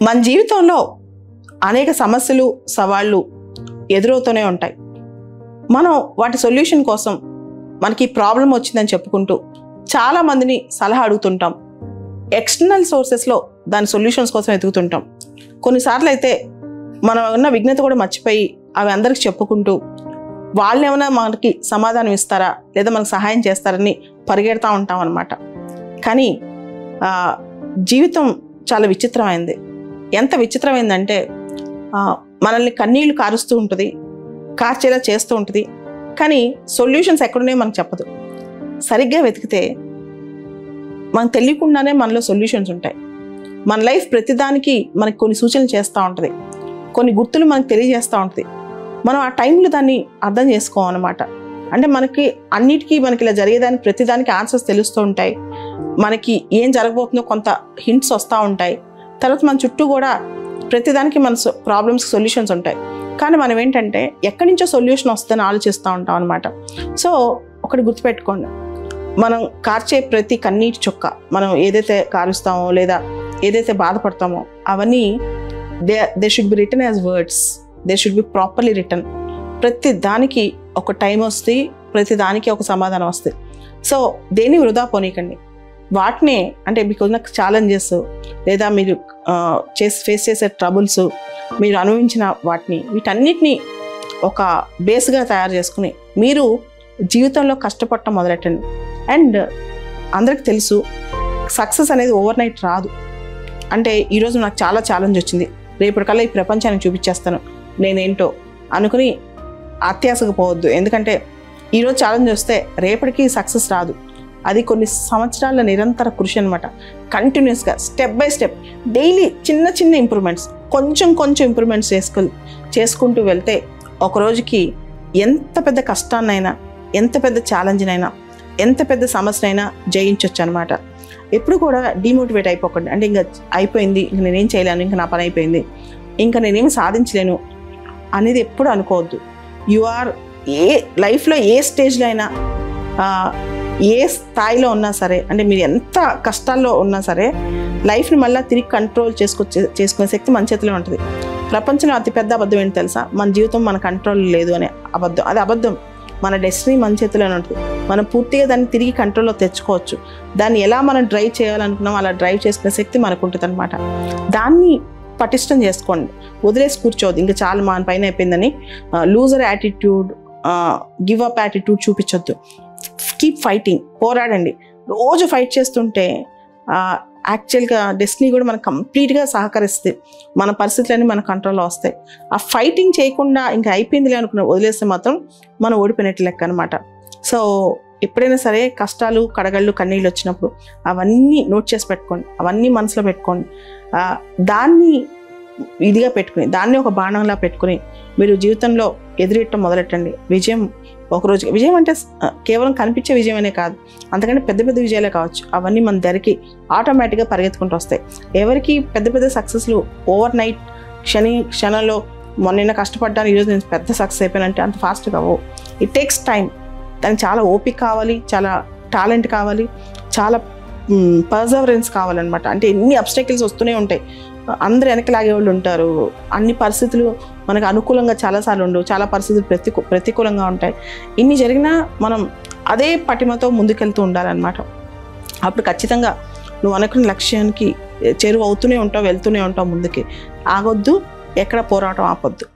మన జీవితంలో అనేక సమస్యలు సవాళ్ళు ఎదురవుతూనే ఉంటాయి. మనం వాటి సొల్యూషన్ కోసం మనకి ప్రాబ్లం వచ్చిందని చెప్పుకుంటూ చాలామందిని సలహా అడుగుతుంటాం. ఎక్స్టర్నల్ సోర్సెస్లో దాని సొల్యూషన్స్ కోసం వెతుకుతుంటాం. కొన్నిసార్లు అయితే మనం ఉన్న విఘ్నత కూడా మర్చిపోయి అవి అందరికి చెప్పుకుంటూ వాళ్ళు ఏమైనా మనకి సమాధానం ఇస్తారా లేదా మనకు సహాయం చేస్తారని పరిగెడతా ఉంటాం అన్నమాట. కానీ జీవితం చాలా విచిత్రమైంది. ఎంత విచిత్రమైందంటే మనల్ని కన్నీళ్లు కారుస్తూ ఉంటుంది, కార్చేలా చేస్తూ ఉంటుంది. కానీ సొల్యూషన్స్ ఎక్కడున్నాయో మనకు చెప్పదు. సరిగ్గా వెతికితే మనకు తెలియకుండానే మనలో సొల్యూషన్స్ ఉంటాయి. మన లైఫ్ ప్రతిదానికి మనకి కొన్ని సూచనలు చేస్తూ ఉంటుంది, కొన్ని గుర్తులు మనకు తెలియజేస్తూ ఉంటుంది. మనం ఆ టైంలో దాన్ని అర్థం చేసుకోవాలన్నమాట. అంటే మనకి అన్నిటికీ మనకి ఇలా జరిగేదానికి ప్రతిదానికి ఆన్సర్స్ తెలుస్తూ ఉంటాయి. మనకి ఏం జరగబోతుందో కొంత హింట్స్ వస్తూ ఉంటాయి. తర్వాత మన చుట్టూ కూడా ప్రతిదానికి మన ప్రాబ్లమ్స్కి సొల్యూషన్స్ ఉంటాయి. కానీ మనం ఏంటంటే ఎక్కడి నుంచో సొల్యూషన్ వస్తుందని ఆలోచిస్తూ ఉంటాం అనమాట. సో ఒకటి గుర్తుపెట్టుకోండి, మనం కార్చే ప్రతి కన్నీటి చుక్క, మనం ఏదైతే కారుస్తామో లేదా ఏదైతే బాధపడతామో అవన్నీ they should be written as words, they should be properly written. ప్రతి దానికి ఒక టైం వస్తుంది, ప్రతి దానికి ఒక సమాధానం వస్తుంది. సో దేన్ని వృధా పోనీకండి. వాటినే అంటే మీకు ఉన్న ఛాలెంజెస్ లేదా మీరు ఫేస్ చేసే ట్రబుల్స్, మీరు అనుభవించిన వీటన్నిటినీ ఒక బేస్గా తయారు చేసుకుని మీరు జీవితంలో కష్టపడటం మొదలెట్టండి. అండ్ అందరికి తెలుసు సక్సెస్ అనేది ఓవర్ నైట్ రాదు. అంటే ఈరోజు నాకు చాలా ఛాలెంజ్ వచ్చింది, రేపటికల్లా ఈ ప్రపంచానికి చూపించేస్తాను నేనేంటో అనుకుని అత్యాశకు పోవద్దు. ఎందుకంటే ఈరోజు ఛాలెంజ్ వస్తే రేపటికి సక్సెస్ రాదు. అది కొన్ని సంవత్సరాల నిరంతర కృషి అనమాట. కంటిన్యూస్గా స్టెప్ బై స్టెప్ డైలీ చిన్న చిన్న ఇంప్రూవ్మెంట్స్, కొంచెం ఇంప్రూవ్మెంట్స్ చేసుకుంటూ వెళ్తే ఒక రోజుకి ఎంత పెద్ద కష్టాన్నైనా, ఎంత పెద్ద ఛాలెంజ్నైనా, ఎంత పెద్ద సమస్యనైనా జయించవచ్చు అనమాట. ఎప్పుడు కూడా డిమోటివేట్ అయిపోకండి. అంటే ఇంకా అయిపోయింది, ఇంక నేనేం చేయలేను, ఇంకా నా పని అయిపోయింది, ఇంకా నేనేమి సాధించలేను అనేది ఎప్పుడు అనుకోవద్దు. యు ఆర్ లైఫ్లో ఏ స్టేజ్లో అయినా, ఏ స్థాయిలో ఉన్నా సరే, అంటే మీరు ఎంత కష్టాల్లో ఉన్నా సరే లైఫ్ని మళ్ళీ తిరిగి కంట్రోల్ చేసుకునే శక్తి మన చేతిలో ఉంటుంది. ప్రపంచంలో అతిపెద్ద అబద్ధం ఏంటి తెలుసా? మన జీవితం మన కంట్రోల్ లేదు అనే అబద్ధం. అది అబద్ధం. మన డెస్టినీ మన చేతిలోనే ఉంటుంది. మనం పూర్తిగా దాన్ని తిరిగి కంట్రోల్లో తెచ్చుకోవచ్చు. దాన్ని ఎలా మనం డ్రైవ్ చేయాలనుకున్నాం అలా డ్రైవ్ చేసుకునే శక్తి మనకు ఉంటుంది అనమాట. దాన్ని పటిష్టం చేసుకోండి, వదిలేసి కూర్చోవద్దు. ఇంకా చాలా మన పైన అయిపోయిందని loser attitude, give up attitude చూపించొద్దు. కీప్ ఫైటింగ్, పోరాడండి. రోజు ఫైట్ చేస్తుంటే యాక్చువల్గా డెస్టినీ కూడా మనకు కంప్లీట్గా సహకరిస్తుంది. మన పరిస్థితులన్నీ మన కంట్రోల్లో వస్తాయి. ఆ ఫైటింగ్ చేయకుండా ఇంకా అయిపోయిందిలే అనుకున్న వదిలేస్తే మాత్రం మనం ఓడిపోయినట్టు లెక్క అనమాట. సో ఎప్పుడైనా సరే కష్టాలు, కడగళ్ళు, కన్నీళ్ళు వచ్చినప్పుడు అవన్నీ నోట్ చేసి పెట్టుకోండి, అవన్నీ మనసులో పెట్టుకోండి. దాన్ని ఇదిగా పెట్టుకుని, దాన్ని ఒక బాణంలా పెట్టుకుని మీరు జీవితంలో ఎదురెట్టడం మొదలెట్టండి. విజయం ఒకరోజు, విజయం అంటే కేవలం కనిపించే విజయమనే కాదు, అంతకంటే పెద్ద పెద్ద విజయాలే కావచ్చు. అవన్నీ మన ధరికి ఆటోమేటిక్గా పరిగెత్తుకుంటూ వస్తాయి. ఎవరికి పెద్ద సక్సెస్లు ఓవర్ నైట్ క్షణంలో మొన్న కష్టపడ్డాను ఈరోజు నేను పెద్ద సక్సెస్ అయిపోయానంటే అంత ఫాస్ట్గా అవ్వవు. It takes time. దానికి చాలా ఓపిక కావాలి, చాలా టాలెంట్ కావాలి, చాలా పర్సవరెన్స్ కావాలన్నమాట. అంటే ఎన్ని అబ్స్టకిల్స్ వస్తూనే ఉంటాయి, అందరూ వెనక్కి లాగే వాళ్ళు ఉంటారు. అన్ని పరిస్థితులు మనకు అనుకూలంగా చాలాసార్లు ఉండవు, చాలా పరిస్థితులు ప్రతికూలంగా ఉంటాయి. ఇన్ని జరిగినా మనం అదే పటిమతో ముందుకెళ్తూ ఉండాలన్నమాట. అప్పుడు ఖచ్చితంగా నువ్వు అనుకున్న లక్ష్యానికి చేరువ అవుతూనే ఉంటావు, వెళ్తూనే ఉంటావు ముందుకి. ఆగొద్దు, ఎక్కడ పోరాటం ఆపొద్దు.